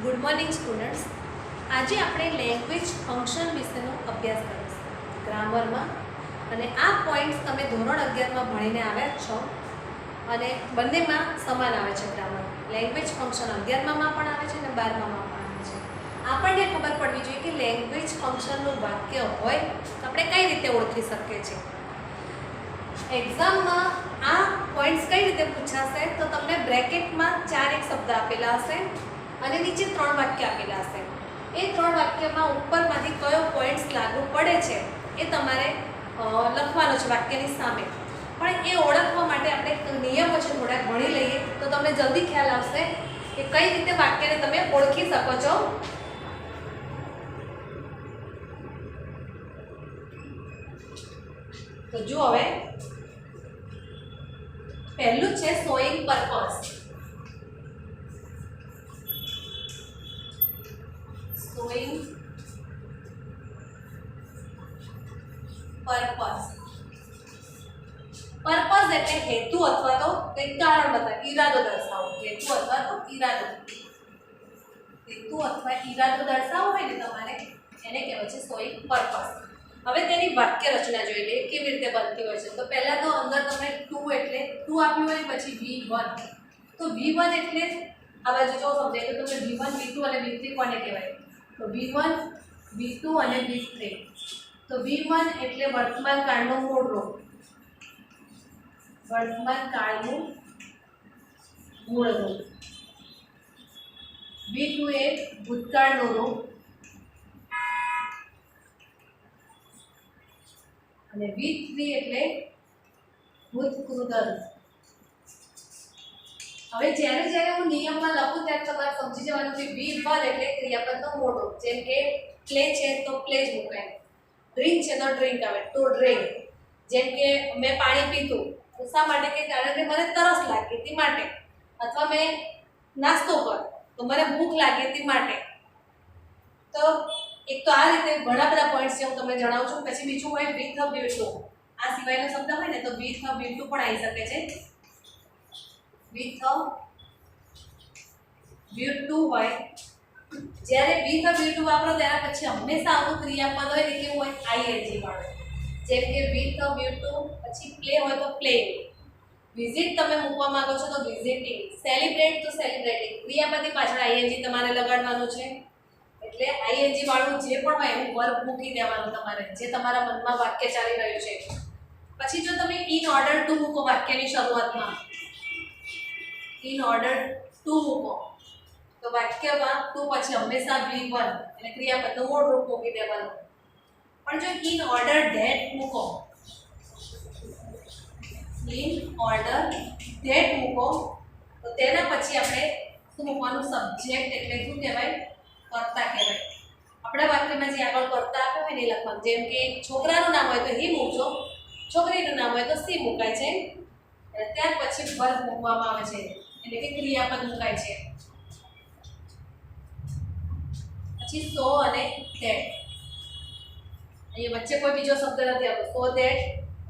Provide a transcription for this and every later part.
Good morning students. આજે આપણે language function વિશેનો અભ્યાસ કરીશું ગ્રામરમાં. અને આ પોઈન્ટ્સ તમે ધોરણ 11માં ભણીને આવ્યા છો અને બંનેમાં સમાન આવે છે. ગ્રામર લેંગ્વેજ ફંક્શન 11માં પણ આવે છે અને 12માં પણ આવે છે. આપણને ખબર પડવી જોઈએ કે લેંગ્વેજ ફંક્શનનું વાક્ય હોય તો આપણે કઈ રીતે ઓળખી શકીએ છીએ. એક્ઝામમાં આ પોઈન્ટ્સ કઈ રીતે પૂછાશે તો તમને બ્રેકેટમાં 4 એક શબ્દ આપેલા હશે અને નીચે 3 વાક્ય આપેલા હશે. એ 3 વાક્યમાં ઉપરમાંથી કયો પોઈન્ટ્સ લાગુ પડે છે એ તમારે લખવાનો છે વાક્યની સામે. પણ એ ઓળખવા માટે આપણે નિયમો છે થોડાક ભણી લઈએ તો તમને જલ્દી ખ્યાલ આવશે કે કઈ રીતે વાક્યને તમે ઓળખી શકો છો. તો જો હવે પહેલું છે showing purpose. Showing purpose. Purpose એટલે હેતુ અથવા તો કંઈક કારણ બતાવ, ઈરાદો દર્શાવો. હેતુ અથવા તો ઈરાદો, હેતુ અથવા ઈરાદો દર્શાવવો હોય ને તમારે એને કહેવાય છે શોઈંગ પર્પસ. હવે તેની વાક્ય રચના જોઈ લઈએ કેવી રીતે બનતી હોય છે. તો પહેલા તો અંદર તમે ટુ એટલે ટુ આપ્યું હોય, પછી V1. તો V1 એટલે આ બાજુ જો સમજાય તો તમે V1 V2 અને V3 કોને કહેવાય? તો V1 V2 અને V3. તો V1 એટલે વર્તમાન કાળનું મૂળ રૂપ, વર્તમાન કાળનું મૂળ રૂપ. V2 એ ભૂતકાળનું રૂપ અને V3 એટલે ભૂતકૃત રૂપ. હવે જ્યારે જ્યારે હું નિયમમાં લખું ત્યારે તમારે સમજી જવાનું કે V1 એટલે ક્રિયાપદનો મૂળ રૂપ. જેમ કે પ્લે છે તો પ્લે જ મુકાય, ડ્રિંક છે તો ડ્રિંક આવે, ટુ ડ્રિંક. જેમ કે મેં પાણી પીધું તો શા માટે? કે કારણ કે મને તરસ લાગી હતી માટે. અથવા મેં નાસ્તો કર્યો તો મને ભૂખ લાગી હતી માટે. તો એક તો આ રીતે ઘણા બધા પોઈન્ટ્સ છે હું તમને જણાવું છું. પછી બીજું હોય વિથ અ વ્યૂ ટુ. આ સિવાયનો શબ્દ હોય ને તો વિથ અ વ્યૂ ટુ પણ આવી શકે છે. વિથ અ વ્યૂ ટુ હોય, જ્યારે વિથ અ વ્યૂ ટુ વાપરો ત્યારે પછી હંમેશા આવું ક્રિયાપદ હોય ને કેવું હોય? આઈએનજી વાળું. જેમ કે વિથ અ વ્યૂ ટુ, પછી પ્લે હોય તો પ્લે. વિઝિટ તમે મૂકવા માંગો છો તો વિઝિટિંગ. સેલિબ્રેટ તો સેલિબ્રેટિંગ. ક્રિયાપદની પાછળ આઈએનજી તમારે લગાડવાનું છે. એટલે આઈએનજી વાળું જે પણ હોય એનું વર્બ મૂકી દેવાનું તમારે, જે તમારા મનમાં વાક્ય ચાલી રહ્યું છે. પછી જો તમે ઇન ઓર્ડર ટુ મૂકો વાક્યની શરૂઆતમાં, ઇન ઓર્ડર ટુ મૂકો તો વાક્યમાં ટુ પછી હંમેશા V1 એટલે ક્રિયાપદનું મૂળ રૂપ મૂકી દેવાનું. પણ જો ઇન ઓર્ડર ધેટ મૂકો, ઇન ઓર્ડર ધેટ મૂકો તો તેના પછી આપણે શું મૂકવાનું? સબ્જેક્ટ એટલે શું કહેવાય? કર્તા કહેવાય. આપણા વાક્યમાં જે આગળ કર્તા આપ્યો હોય ને એ લખવાનું. જેમ કે છોકરાનું નામ હોય તો હી મૂકજો, છોકરીનું નામ હોય તો સી મુકાય છે. અને ત્યાર પછી વર્બ મૂકવામાં આવે છે એટલે કે ક્રિયાપદ મુકાય છે. પછી સો અને ધેટ. અહીંયા વચ્ચે કોઈ બીજો શબ્દ નથી આવતો. સો ધેટ,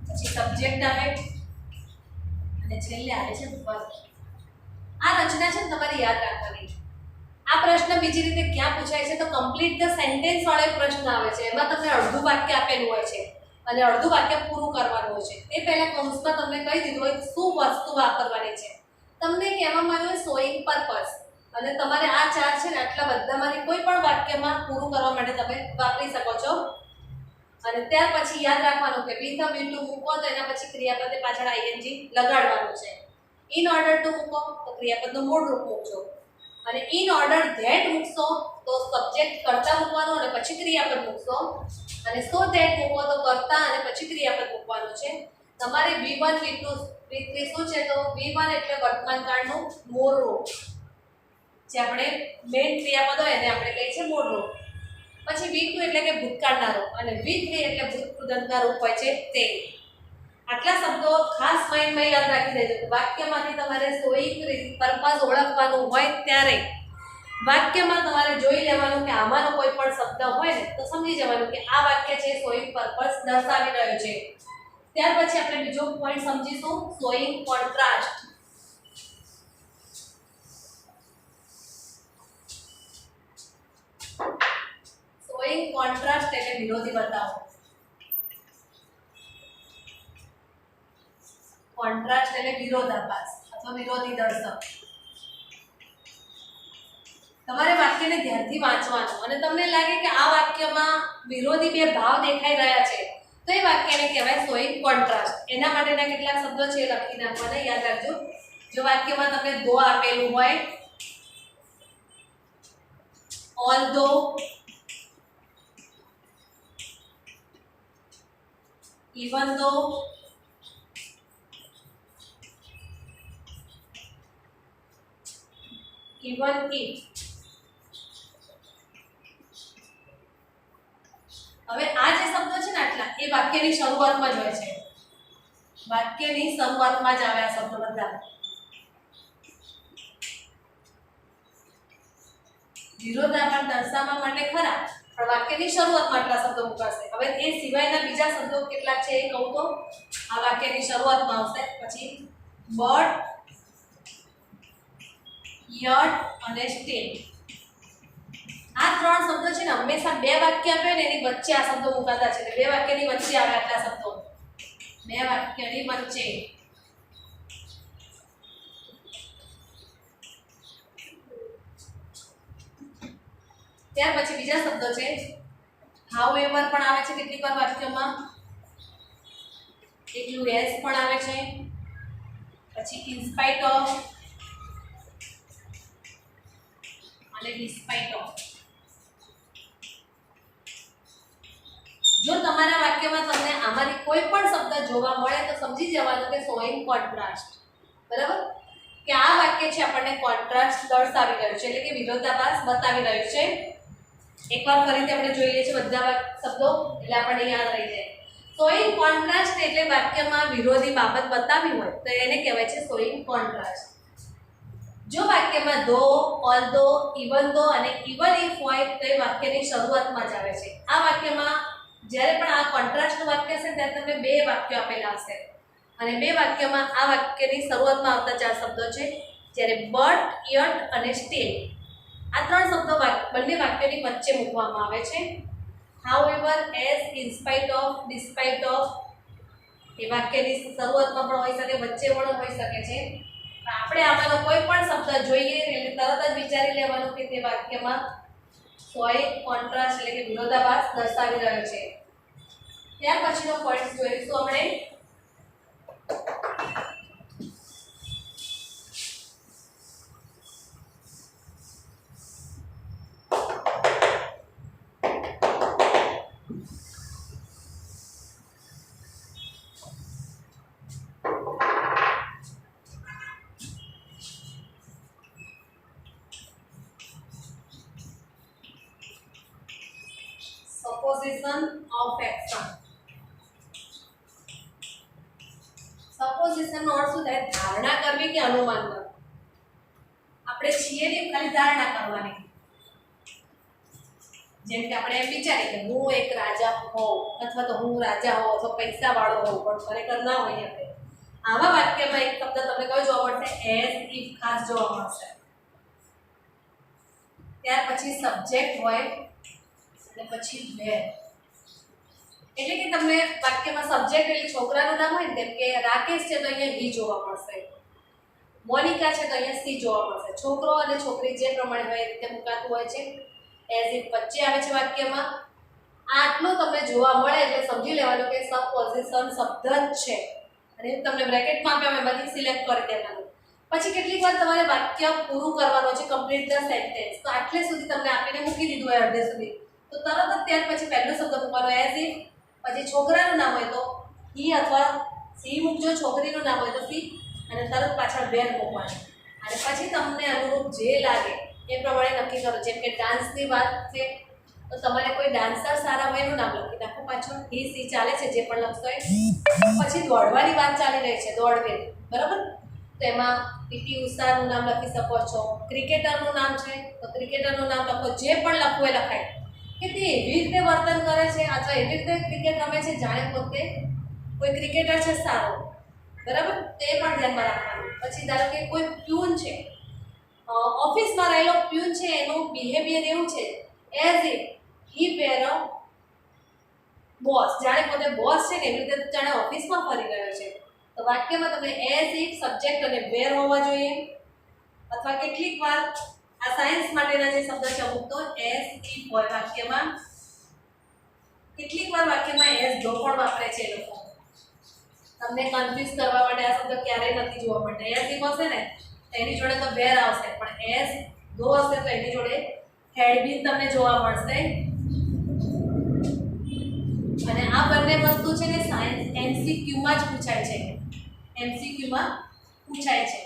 પછી સબ્જેક્ટ આવે અને છેલ્લે આવે છે વર્બ. આ રચના છે તમારે યાદ રાખવાની. આ પ્રશ્ન બીજી રીતે ક્યાં પૂછાય છે તો કમ્પ્લીટ ધ સેન્ટેન્સ વાળો એક પ્રશ્ન આવે છે. એમાં તમને અડધું વાક્ય આપેલું હોય છે અને અડધું વાક્ય પૂરું કરવાનું હોય છે. તે પહેલા કૌંસમાં તમને કહી દીધું હોય શું વસ્તુ વાપરવાની છે. તમને કહેવામાં આવ્યું હોય શોઈંગ પર્પસ, અને તમારે આ 4 છે ને આટલા બધામાંથી કોઈ પણ વાક્યમાં પૂરું કરવા માટે તમે વાપરી શકો છો. અને ત્યાર પછી યાદ રાખવાનું કે વિથ અ વ્યૂ ટુ મૂકો તો એના પછી ક્રિયાપદની પાછળ આઈએનજી લગાડવાનું છે. ઇન ઓર્ડર ટુ મૂકો તો ક્રિયાપદનું મૂળ રૂપ મૂકજો. અને ઇન ઓર્ડર ધેટ મૂકશો તો સબ્જેક્ટ કર્તા મૂકવાનું અને પછી ક્રિયાપદ મૂકશો. અને સો ધેટ મૂકો તો કર્તા અને પછી ક્રિયાપદ મૂકવાનું છે. તમારે V1 V2 V3 શું છે? તો V1 એટલે વર્તમાન કાળનું મૂળ રૂપ, જે આપણે મેઇન ક્રિયાપદ હોય એને આપણે કહીએ છીએ મૂળ રૂપ. પછી V2 એટલે કે ભૂતકાળના રૂપ અને V3 એટલે ભૂતકૃતના રૂપ હોય છે તે. આટલા શબ્દો ખાસ માઇન્ડમાં યાદ રાખી દેજો. વાક્યમાંથી તમારે શોઈંગ પર્પસ ઓળખવાનું હોય ત્યારે વાક્યમાં તમારે જોઈ લેવાનું કે આમાંનો કોઈ પણ શબ્દ હોય ને તો સમજી જવાનું કે આ વાક્ય છે શોઈંગ પર્પસ દર્શાવી રહ્યું છે. ત્યાર પછી આપણે બીજો પોઈન્ટ સમજીશું, શોઈંગ કોન્ટ્રાસ્ટ. કોન્ટ્રાસ્ટ એટલે વિરોધી બતાવો. કોન્ટ્રાસ્ટ એટલે વિરોધાભાસ અથવા વિરોધી દર્શક. તમારે વાક્યને ધ્યાનથી વાંચવાનું અને તમને લાગે કે આ વાક્યમાં વિરોધી બે ભાવ દેખાઈ રહ્યા છે તો એ વાક્યને કહેવાય શોઈંગ કોન્ટ્રાસ્ટ. એના માટેના કેટલાક શબ્દો છે લખી નાખવાના, યાદ રાખજો. જો વાક્યમાં તમને દો આપેલું હોય, although, even though, even if. હવે આ જે શબ્દો છે ને આટલા એ વાક્યની શરૂઆતમાં જ હોય છે. વાક્યની શરૂઆતમાં જ આવે આ શબ્દો બધા. વિરોધાભાસ દર્શાવવા માટે ખરા પણ વાક્યની શરૂઆતમાં આટલા શબ્દો મુકાશે. હવે એ સિવાયના બીજા શબ્દો કેટલાક છે એ કહું તો આ વાક્યની શરૂઆતમાં આવશે. પછી બટ, યટ અને સ્ટીલ. આ ત્રણ શબ્દો છે ને હંમેશા બે વાક્ય આપે ને એની વચ્ચે આ શબ્દો મુકાતા છે. બે વાક્યની વચ્ચે આવે આટલા શબ્દો. બે વાક્યની વચ્ચે. ત્યાર પછી બીજા શબ્દો છે however પણ આવે છે કેટલીક વાર વાક્યમાં. એકલું એસ પણ આવે છે. પછી in spite of અને despite of. જો તમારા વાક્યમાં તમને આમાંથી કોઈ પણ શબ્દ જોવા મળે તો સમજી જવાનું કે શોઈંગ કોન્ટ્રાસ્ટ. બરાબર, કે આ વાક્ય છે આપણને કોન્ટ્રાસ્ટ દર્શાવી રહ્યું છે એટલે કે વિરોધાભાસ બતાવી રહ્યું છે. એકવાર ફરીથી આપણે જોઈ લઈએ છીએ બધા શબ્દો એટલે આપણને યાદ રહી જાય. શોઈંગ કોન્ટ્રાસ્ટ એટલે વાક્યમાં વિરોધી બાબત બતાવી હોય તો એને કહેવાય છે શોઈંગ કોન્ટ્રાસ્ટ. જો વાક્યમાં ધો, ઓલ્ધો, ઇવન ધો અને ઇવન ઇફ હોય તો એ વાક્યની શરૂઆતમાં જ આવે છે. આ વાક્યમાં જ્યારે પણ આ કોન્ટ્રાસ્ટ વાક્ય છે ત્યારે તમને બે વાક્યો આપેલા હશે અને બે વાક્યમાં આ વાક્યની શરૂઆતમાં આવતા ચાર શબ્દો છે. જ્યારે બટ, યટ અને સ્ટીલ આ ત્રણ શબ્દો બંને વાક્યની વચ્ચે મૂકવામાં આવે છે. however, as, in spite of, despite of એ વાક્યની શરૂઆતમાં પણ હોઈ શકે, વચ્ચે પણ હોઈ શકે છે. આપણે આમાંનો કોઈ પણ શબ્દ જોઈએ એટલે તરત જ વિચારી લેવાનું કે તે વાક્યમાં શોઈંગ કોન્ટ્રાસ્ટ એટલે કે વિરોધાભાસ દર્શાવી રહ્યો છે. ત્યાર પછીનો પોઈન્ટ જોઈશું આપણે supposition of action. supposition નો અર્થ શું થાય? ધારણા કરવી કે અનુમાન કરવું. આપણે છીએ ને ખાલી ધારણા કરવાની. જેમ કે આપણે એમ વિચારીએ કે હું એક રાજા હોઉં અથવા તો હું રાજા હોઉં અથવા પૈસા વાળો હોઉં પણ ખરેખર ના હોય. આપણે આવા વાક્યમાં એક શબ્દ તમને કયો જોવા મળશે? એઝ, ઇફ ખાસ જોવા મળશે. ત્યાર પછી સબ્જેક્ટ હોય અને પછી વેર. એટલે કે તમને વાક્યમાં સબ્જેક્ટ એટલે છોકરાનું નામ હોય ને, જેમ કે રાકેશ છે તો અહીંયા હી જોવા મળશે, મોનિકા છે તો અહીંયા સી જોવા મળશે. છોકરો અને છોકરી જે પ્રમાણે હોય એ રીતે મુકાતું હોય છે. એઝ ઇફ વચ્ચે આવે છે વાક્યમાં. આટલું તમને જોવા મળે એટલે સમજી લેવાનું કે સપોઝિશન શબ્દ જ છે અને તમને બ્રેકેટમાં આપ્યા એમાંથી સિલેક્ટ કરી દેવાનું. પછી કેટલીક વાર તમારે વાક્ય પૂરું કરવાનું છે, કમ્પ્લીટ ધ સેન્ટેન્સ. તો આટલે સુધી તમને આપીને મૂકી દીધું હોય અડધે સુધી, તો તરત જ ત્યાર પછી પહેલો શબ્દ મૂકવાનો એઝ ઇફ. પછી છોકરાનું નામ હોય તો હી અથવા સી મૂકજો, છોકરીનું નામ હોય તો સી અને તરત પાછળ વેર મૂકવાનું. અને પછી તમને અનુરૂપ જે લાગે એ પ્રમાણે નક્કી કરો. જેમ કે ડાન્સની વાત છે તો તમારે કોઈ ડાન્સર સારા હોય એનું નામ લખી નાખો પાછળ. હી સી ચાલે છે જે પણ લખશો એ. પછી દોડવાની વાત ચાલી રહી છે, દોડવેર, બરાબર, તો એમાં પીટી ઉષાનું નામ લખી શકો છો. ક્રિકેટરનું નામ છે તો ક્રિકેટરનું નામ લખો. જે પણ લખવું એ લખાય કે તે એવી રીતે વર્તન કરે છે અથવા એવી રીતે ક્રિકેટ રમે છે જાણે પોતે કોઈ ક્રિકેટર છે સારો, બરાબર, તો એ પણ ધ્યાનમાં રાખવાનું. પછી ધારો કે કોઈ પ્યુન છે, ઓફિસમાં રહેલો પ્યુન છે, એનું બિહેવિયર એવું છે as if he were a boss, જાણે પોતે બોસ છે ને એવી રીતે જાણે ઓફિસમાં ફરી રહ્યો છે. તો વાક્યમાં તમે એઝ ઇફ સબ્જેક્ટ અને વેર હોવા જોઈએ, અથવા કેટલીક વાર આ સાયન્સ માટેના જે શબ્દ છે અમુક તો એઝ ઇફ હોય વાક્યમાં, કેટલીક વાર વાક્યમાં એઝ ધો પણ વાપરે છે એ લોકો. તમને કન્ફ્યુઝ કરવા માટે આ શબ્દ ક્યારેય નથી જોવા મળતા. એઝ ઇફ હશે ને એની જોડે તો વેર આવશે, પણ એઝ ધો હશે તો એની જોડે હેડ બીન તમને જોવા મળશે. અને આ બંને વસ્તુ છે ને સાયન્સ એમસીક્યુમાં જ પૂછાય છે. એમસીક્યુમાં પૂછાય છે.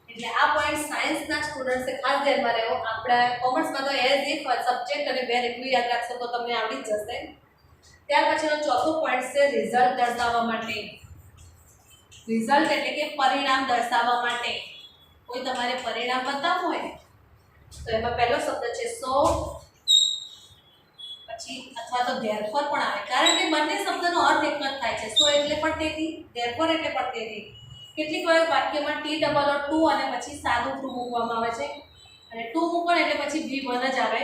એટલે આ પોઈન્ટ સાયન્સના સ્ટુડન્ટ્સે ખાસ ધ્યાનમાં રહેવો. આપણા કોમર્સમાં તો એઝ ઇફ સબ્જેક્ટ અને વેર એટલું યાદ રાખશો તો તમને આવડી જ જશે. ત્યાર પછીનો ચોથો પોઈન્ટ છે રિઝલ્ટ દર્શાવવા માટે. રિઝલ્ટ એટલે કે પરિણામ દર્શાવવા માટે. કોઈ તમારે પરિણામ બતાવવું હોય તો એમાં પહેલો શબ્દ છે સો, પછી અથવા તો ધેરફોર પણ આવે, કારણ કે બંને શબ્દનો અર્થ એક જ થાય છે. સો એટલે પણ તેથી, ધેરફોર એટલે પણ તેથી. કેટલીક વાર વાક્યમાં ટી ડબલ ઓ ટુ અને પછી સાદું ટુ મૂકવામાં આવે છે, અને ટુ મૂકો એટલે પછી V1 જ આવે.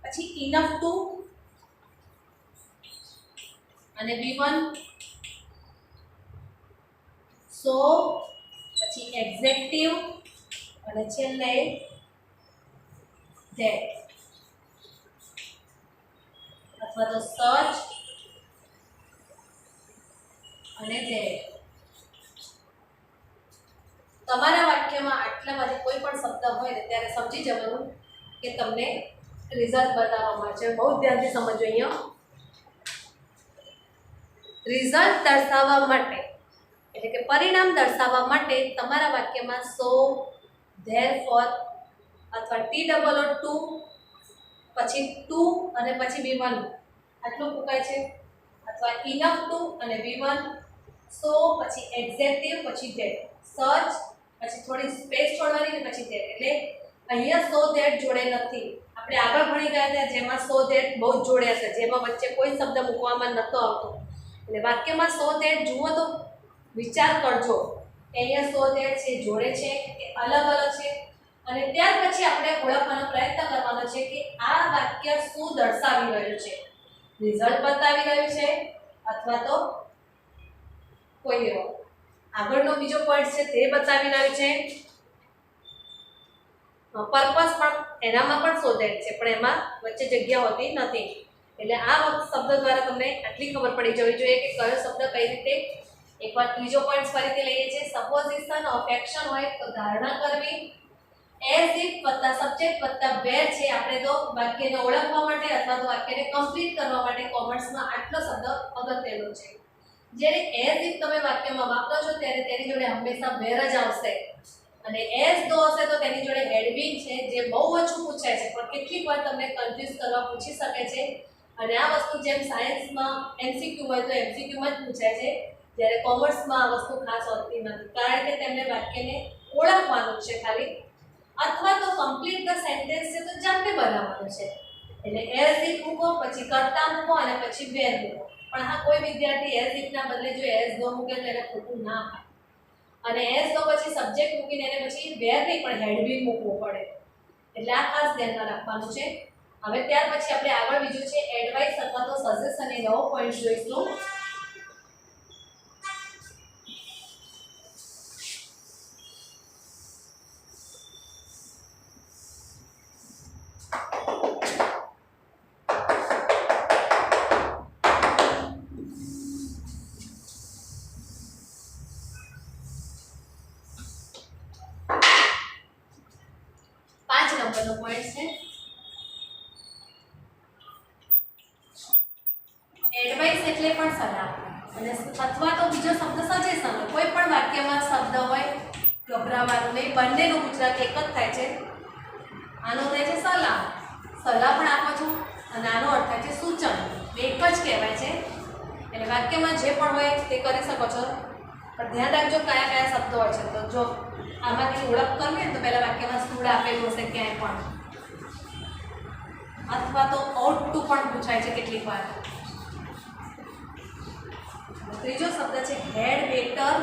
પછી ઇનફ ટુ અને V1, સો, પછી એક્ઝેક્ટિવ અને છેલ્લે ધેટ, અથવા તો સચ અને ધેટ. તમારા વાક્યમાં આટલામાંથી કોઈ પણ શબ્દ હોય ને ત્યારે સમજી જવાનું કે તમને રિઝલ્ટ બતાવવામાં છે. બહુ ધ્યાનથી સમજો. અહીંયા રિઝલ્ટ દર્શાવવા માટે એટલે કે પરિણામ દર્શાવવા માટે તમારા વાક્યમાં સો, ધેરફોર અથવા ટી ડબલ ઓ ટુ, પછી ટુ અને પછી V1 આટલું મૂકાય છે, અથવા ઇનફ ટુ અને V1, સો, પછી એક્ઝેક્ટિવ, પછી ધેટ, સચ, પછી થોડી સ્પેસ છોડવાની ને પછી ધેટ. એટલે અહીંયા સો ધેટ જોડે નથી. આપણે આગળ ભણી ગયા હતા જેમાં સો ધેટ બહુ જ જોડે છે, જેમાં વચ્ચે કોઈ શબ્દ મૂકવામાં નહોતો આવતો. એટલે વાક્યમાં સો ધેટ જુઓ તો વિચાર કરજો કે અહીંયા સો ધેટ છે જોડે છે કે અલગ અલગ છે. અને ત્યાર પછી આપણે ઓળખવાનો પ્રયત્ન કરવાનો છે કે આ વાક્ય શું દર્શાવી રહ્યું છે. રિઝલ્ટ બતાવી રહ્યું છે અથવા તો કોઈ આગળનો બીજો પોઈન્ટ છે તે બતાવી રહ્યું છે. પર્પસ પણ એનામાં પણ સો ધેટ છે, પણ એમાં વચ્ચે જગ્યા હોતી નથી. એટલે આ શબ્દ દ્વારા તમને આટલી ખબર પડી જવી જોઈએ કે કયો શબ્દ કઈ રીતે. એકવાર ત્રીજો પોઈન્ટ ફરીથી લઈએ છીએ. સપોઝિશન ઓફ એક્શન હોય તો ધારણા કરવી. એઝ ઇફ વત્તા સબ્જેક્ટ વત્તા વેર છે. આપણે તો વાક્યને ઓળખવા માટે અથવા તો વાક્યને કમ્પ્લીટ કરવા માટે કોમર્સમાં આટલો શબ્દ અગત્યનો છે. જ્યારે એઝ ઇફ તમે વાક્યમાં વાપરો છો ત્યારે તેની જોડે હંમેશા વેર જ આવશે, અને એઝ ધો હશે તો તેની જોડે હેડ બીન છે, જે બહુ ઓછું પૂછાય છે પણ કેટલીક વાર તમને કન્ફ્યુઝ કરવા પૂછી શકે છે. અને આ વસ્તુ જેમ સાયન્સમાં એમસીક્યુ હોય તો એમસીક્યુમાં જ પૂછાય છે, જ્યારે કોમર્સમાં આ વસ્તુ ખાસ હોતી નથી, કારણ કે તેમને વાક્યને ઓળખવાનું છે ખાલી, અથવા તો કમ્પ્લીટ ધ સેન્ટેન્સ છે તો જાતે બનાવવાનું છે. એટલે એઝ ઇફ મૂકો, પછી કરતા મૂકો અને પછી વેર મૂકો. પણ હા, કોઈ વિદ્યાર્થી એઝ ઇફના બદલે જો એઝ ધો મૂકે તો એને ખોટું ના થાય, અને એઝ ધો પછી સબ્જેક્ટ મૂકીને એને પછી વેર નહીં પણ હેડ બી મૂકવું પડે. એટલે આ ખાસ ધ્યાનમાં રાખવાનું છે. હવે ત્યાર પછી આપણે આગળ બીજું છે એડવાઇસ અથવા તો સજેશન, એ નવો પોઈન્ટ જોઈશું. નંબરનો પોઈન્ટ છે એડવાઇસ, એટલે પણ સલાહ, અને અથવા તો બીજો શબ્દ સજેશન. કોઈ પણ વાક્યમાં શબ્દ હોય ગભરાવાનું નહીં, બંનેનું ગુજરાતી એક જ થાય છે. આનો થાય છે સલાહ, સલાહ પણ આપો છો, અને આનો અર્થ થાય છે સૂચન. એક જ કહેવાય છે. એટલે વાક્યમાં જે પણ હોય તે કરી શકો છો, પણ ધ્યાન રાખજો કયા કયા શબ્દો હોય છે. તો જો આમાંથી ઓળખ કરવી ને તો પહેલા વાક્યમાં સ્ટુડ આપેલું હશે ક્યાંય પણ, અથવા તો આઉટ ટુ પણ પૂછાય છે કેટલીક વાર. ત્રીજો શબ્દ છે હેડ વેટર,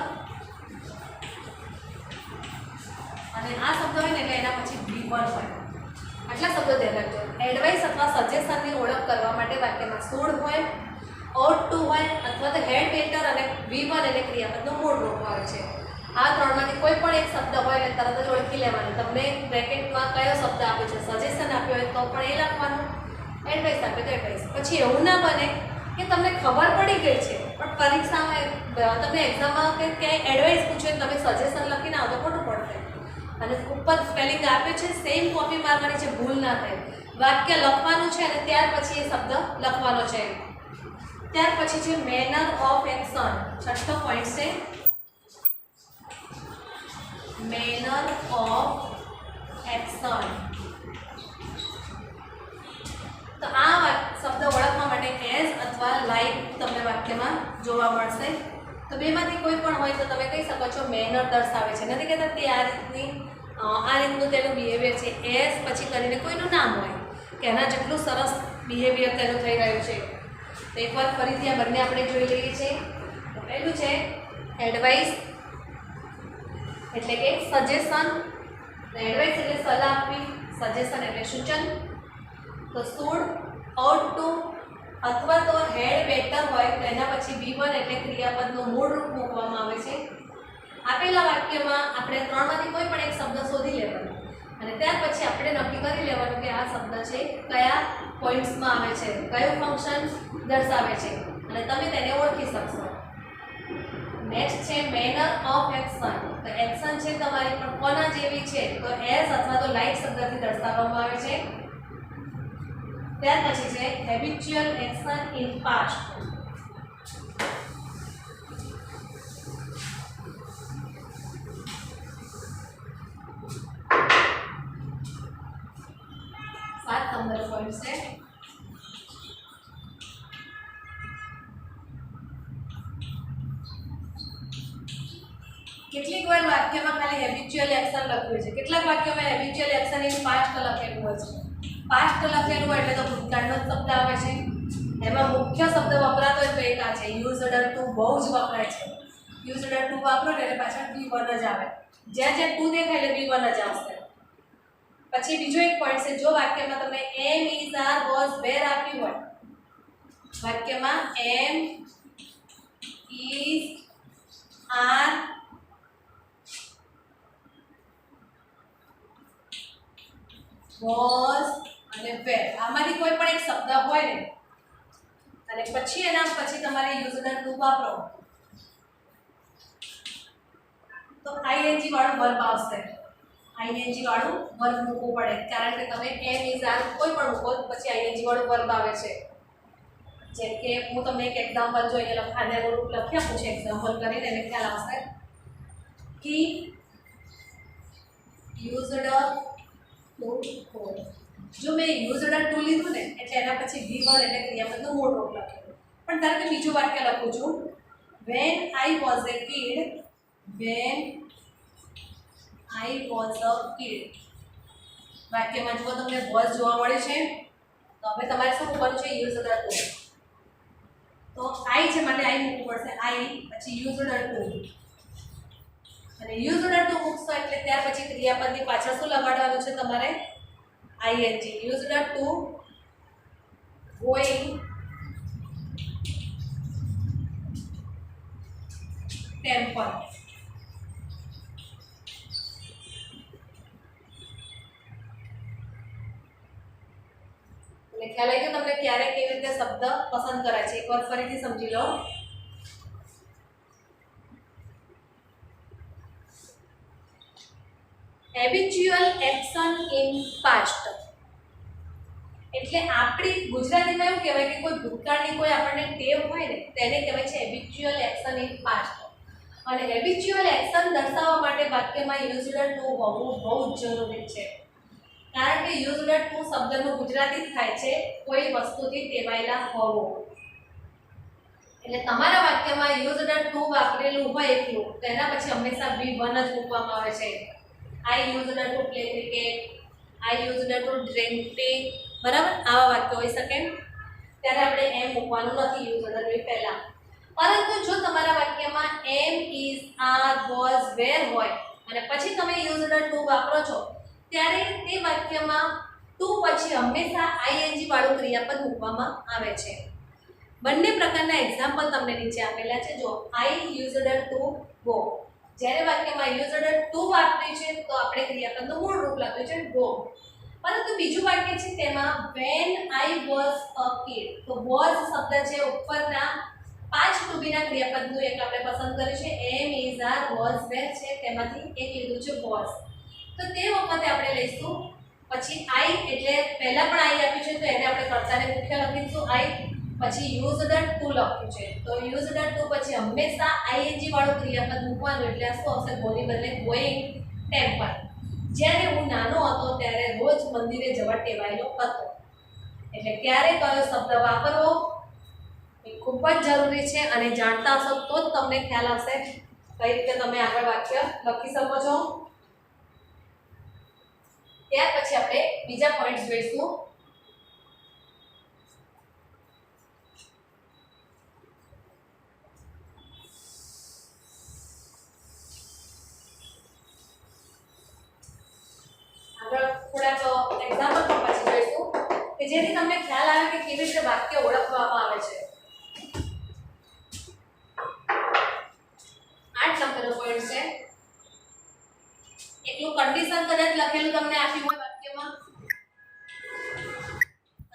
અને આ શબ્દ હોય ને એટલે એના પછી V1 હોય. આટલા શબ્દો ધ્યાન રાખજો. એડવાઇસ અથવા સજેશનની ઓળખ કરવા માટે વાક્યમાં શુડ હોય, ought to હોય અથવા તો હેડ બેટર અને V1 એટલે ક્રિયાપદનું મૂળ રૂપ હોય છે. આ ત્રણમાંથી કોઈ પણ એક શબ્દ હોય એટલે તરત જ ઓળખી લેવાનું. તમને બ્રેકેટમાં કયો શબ્દ આપ્યો છે, સજેશન આપ્યો હોય તો પણ એ લખવાનું, એડવાઇસ આપ્યો તો એડવાઇસ. પછી એવું ના બને કે તમને ખબર પડી ગઈ છે પણ પરીક્ષામાં તમે એક્ઝામમાં કે ક્યાંય એડવાઇસ પૂછે તમે સજેશન લખીને આવો તો ખોટું પડશે. અને ઉપર સ્પેલિંગ આપ્યું છે, સેમ કોપી મારવાની છે, ભૂલ ના થાય. વાક્ય લખવાનું છે અને ત્યાર પછી એ શબ્દ લખવાનો છે. ત્યાર પછી છે મેનર ઓફ એક્શન. છઠ્ઠો પોઈન્ટ છે મેનર ઓફ એક્શન. તો આ શબ્દ ઓળખવા માટે એઝ અથવા લાઈક તમને વાક્યમાં જોવા મળશે. તો બેમાંથી કોઈ પણ હોય તો તમે કહી શકો છો મેનર દર્શાવે છે. નથી કહેતા તે આ રીતનું તેનું બિહેવિયર છે. એઝ પછી કરીને કોઈનું નામ હોય કે એના જેટલું સરસ બિહેવિયર તેનું થઈ રહ્યું છે. તો એકવાર ફરીથી આ બંને આપણે જોઈ લઈએ છીએ. પહેલું છે એડવાઇસ એટલે કે સજેશન. એડવાઇસ એટલે સલાહ આપવી, સજેશન એટલે સૂચન. તો શુડ, ought to અથવા તો હેડ બેટર હોય તો એના પછી V1 એટલે ક્રિયાપદનું મૂળ રૂપ મૂકવામાં આવે છે. આપેલા વાક્યમાં આપણે ત્રણમાંથી કોઈ પણ એક શબ્દ શોધી લેવાનો અને ત્યાર પછી આપણે નક્કી કરી લેવાનું કે આ શબ્દ છે કયા પોઈન્ટ્સમાં આવે છે, કયું ફંક્શન દર્શાવે છે અને તમે તેને ઓળખી શકશો. નેક્સ્ટ છે મેનર ઓફ એક્શન. તો એક્શન છે તમારી પણ કોના જેવી છે તો એઝ અથવા તો લાઈક શબ્દથી દર્શાવવામાં આવે છે. ત્યાર પછી છે habitual action in past. 7 number point છે કેટલીક વાર વાક્યમાં ખાલી હેબિચ્યુઅલ એક્શન લખ્યું છે, કેટલાક વાક્યોમાં હેબિચ્યુઅલ એક્શન ઇન પાસ્ટ લખેલું હોય છે. પાસ્ટ લખેલું હોય એટલે તો ભૂતકાળનો શબ્દ આવે છે. એમાં મુખ્ય શબ્દ વપરાતો હોય તો એક આ છે યુઝડ ટુ. બહુ જ વપરાય છે. યુઝડ ટુ વાપરો એટલે પાછળ V1 જ આવે. જ્યાં જ્યાં ટુ દેખાય એટલે V1 જ આવશે. પછી બીજો એક પોઈન્ટ છે, જો વાક્યમાં તમને એમ, ઇઝ, આર, વોઝ, વેર આપ્યું હોય, વાક્યમાં એમ, ઇઝ, આર, વોઝ અને વેર આમાંથી કોઈ પણ એક શબ્દ હોય ને અને પછી એના પછી તમારે યુઝડ ટુ વાપરો તો આઈએનજી વાળું વર્બ આવશે. આઈએનજી વાળું વર્બ મૂકવું પડે કારણ કે તમે એમ, ઇઝ, આર કોઈ પણ મૂકો પછી આઈએનજી વાળું વર્બ આવે છે. જેમ કે હું તમને એક એક્ઝામ્પલ જો અહીંયા લખાને લખી આપું છું એક્ઝામ્પલ કરીને એને ખ્યાલ આવશે. હી યુઝડ ટુ ફોર. જો મેં યુઝડ ટુ લીધું ને એટલે એના પછી V1 એટલે ક્રિયાપદનું મૂળ રૂપ લખેલું. પણ ધારો કે બીજું વાક્ય લખું છું when I was a kid, when I was a kid. વાક્યમાં જો તમને was જોવા મળે છે તો હવે તમારે શું કરવું છે યુઝડ ટુ. તો I છે માટે I મૂકવું પડશે. I પછી યુઝડ ટુ અને યુઝડ ટુ મૂકશો એટલે ત્યાર પછી ક્રિયાપદની પાછળ શું લગાડવાનું છે તમારે ING. Used to going temple. એટલે ખ્યાલ આવી ગયો તમને ક્યારે કેવી રીતે શબ્દ પસંદ કરાય છે. એકવાર ફરીથી સમજી લો. હેબિચ્યુઅલ એક્શન ઇન પાસ્ટ એટલે આપણી ગુજરાતીમાં એવું કહેવાય કે કોઈ ભૂતકાળની કોઈ આપણને ટેવ હોય ને તેને કહેવાય છે હેબિચ્યુઅલ એક્શન ઇન પાસ્ટ. અને હેબિચ્યુઅલ એક્શન દર્શાવવા માટે વાક્યમાં યુઝડ ટુ હોવું બહુ જ જરૂરી છે. કારણ કે યુઝડ ટુ શબ્દનું ગુજરાતી થાય છે કોઈ વસ્તુથી ટેવાયેલા હોવું. એટલે તમારા વાક્યમાં યુઝડ ટુ વાપરેલું હોય એટલું તો એના પછી હંમેશા V1 જ મૂકવામાં આવે છે. I used to play cricket, I used to drink tea. બરાબર આવા વાક્યો હોઈ શકે ત્યારે આપણે એમ મૂકવાનું નથી યુઝડ ટુ પહેલા. પરંતુ જો તમારા વાક્યમાં એમ, ઇઝ, આર, વોઝ, વેર હોય અને પછી તમે યુઝડ ટુ વાપરો છો ત્યારે તે વાક્યમાં ટુ પછી હંમેશા આઈએનજી વાળું ક્રિયાપદ મૂકવામાં આવે છે. બંને પ્રકારના એક્ઝામ્પલ તમને નીચે આપેલા છે. જો આઈ યુઝડ ટુ ગો. જ્યારે વાક્યમાં યુઝડ ટુ વાપર્યું છે તો આપણે ક્રિયાપદનું મૂળ રૂપ લખ્યું છે ગો. પરંતુ બીજું વાક્ય છે તેમાં when I was a kid, તો was શબ્દ છે ઉપરના 5 ટુ બી ના ક્રિયાપદનું એક આપણે પસંદ કર્યું છે. am, is, are, was, were છે તેમાંથી એક લીધું છે was. તો તે વખતે આપણે લઈશું પછી I એટલે પહેલા પણ I આપ્યું છે તો એને આપણે કર્તાને મુખ્ય લખીશું I. પછી યુઝડ ટુ લખ્યું છે તો યુઝડ ટુ પછી હંમેશા આઈએનજી વાળું ક્રિયાપદ મૂકવાનું એટલે શું આવશે ગોની બદલે ગોઈંગ ટેમ્પલ. જ્યારે હું નાનો હતો ત્યારે રોજ મંદિરે જવા ટેવાયેલો હતો. એટલે ક્યારે કયો શબ્દ વાપરવો એ ખૂબ જ જરૂરી છે અને જાણતા હશો તો જ તમને ખ્યાલ આવશે કઈ રીતે તમે આગળ વાક્ય લખી શકો છો. ત્યાર પછી આપણે બીજા પોઈન્ટ જોઈશું. થોડાક એક્ઝામ્પલ પણ પછી જોઈશું કે જેથી તમને ખ્યાલ આવે કે કેવી રીતે વાક્ય ઓળખવામાં આવે છે. 8 નંબરનો પોઈન્ટ છે. એકલું કન્ડિશન કદાચ લખેલું તમને આપ્યું હોય વાક્યમાં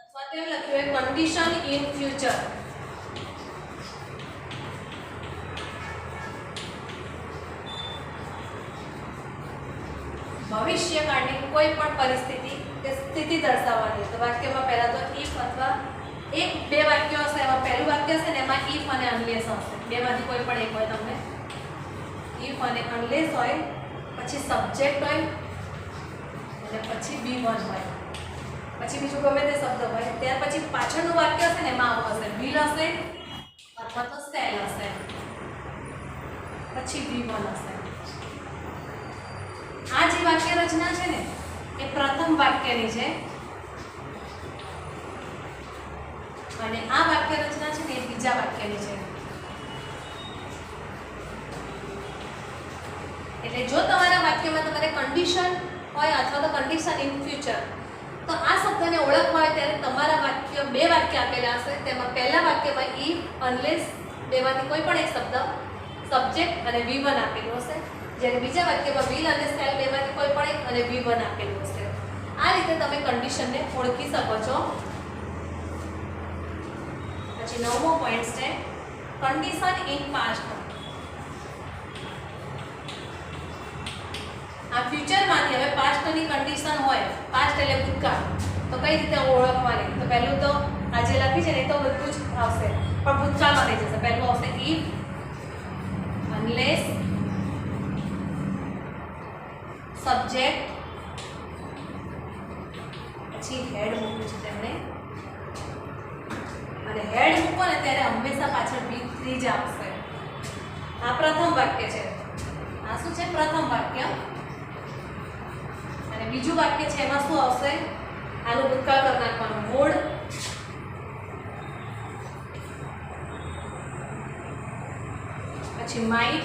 અથવા તો એમ લખ્યું હોય કન્ડિશન ઇન ફ્યુચર. ભવિષ્યકાળની કોઈ પણ પરિસ્થિતિ કે સ્થિતિ દર્શાવવાની. તો વાક્યમાં પહેલા તો if અથવા એક બે વાક્યો હશે. એમાં પહેલું વાક્ય હશે ને એમાં if અને unless હશે. બેમાંથી કોઈ પણ એક હોય. તમને if અને unless હોય, પછી સબ્જેક્ટ હોય અને પછી V1 હોય, પછી બીજું ગમે તે શબ્દ હોય. ત્યાર પછી પાછળનું વાક્ય હશે ને એમાં આવું હશે will હશે અથવા તો shall હશે, પછી V1 હશે. આ જે વાક્ય રચના છે ને એ પ્રથમ વાક્યની છે અને આ વાક્ય રચના છે ને એ બીજા વાક્યની છે. એટલે જો તમારા વાક્યમાં તમારે કન્ડિશન હોય અથવા તો કન્ડિશન ઇન ફ્યુચર, તો આ શબ્દને ઓળખવા હોય ત્યારે તમારા વાક્ય બે વાક્ય આપેલા હશે. તેમાં પહેલા વાક્યમાં if, unless બેમાંથી કોઈ પણ એક શબ્દ સબ્જેક્ટ અને V1 આપેલું હશે. જ્યારે બીજા વાક્યમાં will અને shall બેમાંથી કોઈ પણ એક અને V1 આપેલું હશે. આ રીતે તમે કન્ડિશનને ઓળખી શકો છો. પછી 9મો પોઈન્ટ છે કન્ડિશન ઇન પાસ્ટ. આ ફ્યુચરમાંથી હવે પાસ્ટની કન્ડિશન હોય, પાસ્ટ એટલે ભૂતકાળ, તો કઈ રીતે ઓળખવાની? તો પહેલું તો આ જે લખી છે ને એ તો બધું જ આવશે પણ ભૂતકાળમાં થઈ જશે. પહેલું આવશે if, unless, સબ્જેક્ટ, પછી હેડ મૂક્યું છે તેમણે અને હેડ મૂકો ને ત્યારે હંમેશા પાછળ V3 જ આવશે. આ પ્રથમ વાક્ય છે. આ શું છે? પ્રથમ વાક્ય. અને બીજું વાક્ય છે એમાં શું આવશે? આનું ભૂતકાળ કરી નાખવાનું would, પછી might,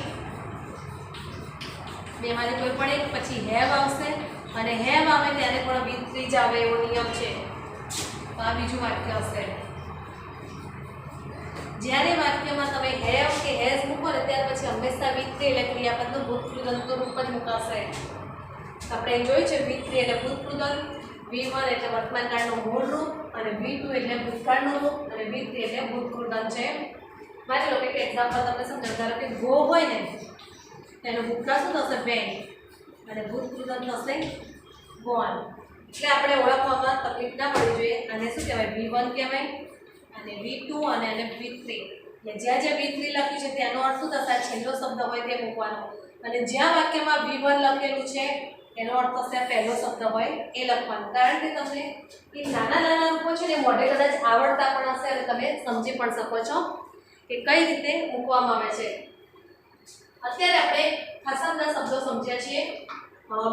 બેમાંથી કોઈ પણ એક, પછી હેવ આવશે અને હેવ આવે ત્યારે પણ V3 જ આવે એવો નિયમ છે. તો આ બીજું વાક્ય હશે. જ્યારે વાક્યમાં તમે હેવ કે હેઝ મૂકો ને ત્યાર પછી હંમેશા V3 એટલે ક્રિયાપદનું ભૂતકૃદંતનું રૂપ જ મૂકાશે. આપણે જોયું છે V3 એટલે ભૂતકૃદંત, V1 એટલે વર્તમાનકાળનું મૂળ રૂપ અને V2 એટલે ભૂતકાળનું રૂપ અને V3 એટલે ભૂતકૃદંત છે. માની લો કે એક્ઝામ્પલ તમને સમજાવું. ધારો કે ગો હોય ને એનો ભૂતકાળ શું થશે? વેન, અને ભૂતકૃદંત થશે ગોન. એટલે આપણે ઓળખવામાં તકલીફ ના પડવી જોઈએ. આને શું કહેવાય? V1 કહેવાય અને V2 અને આને V3. એટલે જ્યાં જ્યાં V3 લખ્યું છે ત્યાંનો અર્થ શું થશે? છેલ્લો શબ્દ હોય તે મૂકવાનો. અને જ્યાં વાક્યમાં V1 લખેલું છે એનો અર્થ થશે પહેલો શબ્દ હોય એ લખવાનો. કારણ કે તમને એ નાના નાના રૂપો છે ને મોઢે કદાચ આવડતા પણ હશે અને તમે સમજી પણ શકો છો કે કઈ રીતે મૂકવામાં આવે છે. અત્યારે આપણે ખાસા બધા શબ્દો સમજ્યા છીએ.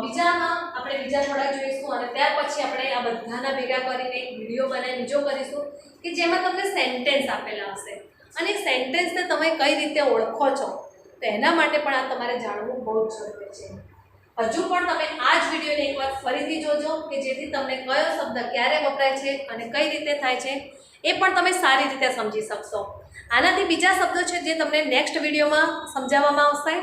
બીજામાં આપણે બીજા થોડા જોઈશું અને ત્યાર પછી આપણે આ બધાના ભેગા કરીને એક વિડીયો બનાવી બીજો કરીશું કે જેમાં તમને સેન્ટેન્સ આપેલા હશે અને સેન્ટેન્સને તમે કઈ રીતે ઓળખો છો તો એના માટે પણ આ તમારે જાણવું બહુ જ જરૂરી છે. હજુ પણ તમે આ જ વિડીયોને એકવાર ફરીથી જોજો કે જેથી તમને કયો શબ્દ ક્યારે વપરાય છે અને કઈ રીતે થાય છે એ પણ તમે સારી રીતે સમજી શકશો. આનાથી બીજા શબ્દો છે જે તમને નેક્સ્ટ વિડીયોમાં સમજાવવામાં આવશે.